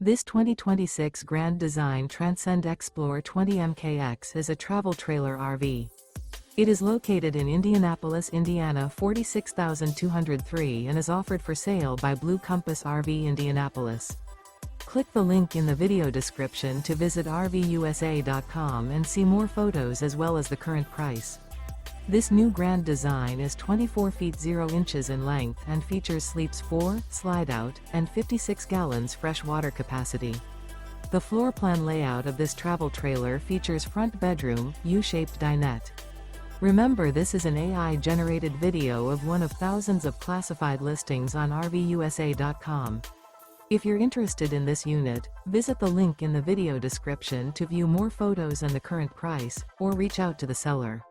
This 2026 Grand Design Transcend Xplor 20 MKX is a travel trailer RV. It is located in Indianapolis, Indiana 46203 and is offered for sale by Blue Compass RV Indianapolis. Click the link in the video description to visit RVUSA.com and see more photos as well as the current price. This new Grand Design is 24 feet 0 inches in length and features sleeps 4, Slideout, and 56 gallons fresh water capacity. The floor plan layout of this travel trailer features front bedroom, U-shaped dinette. Remember, this is an AI-generated video of one of thousands of classified listings on RVUSA.com. If you're interested in this unit, visit the link in the video description to view more photos and the current price, or reach out to the seller.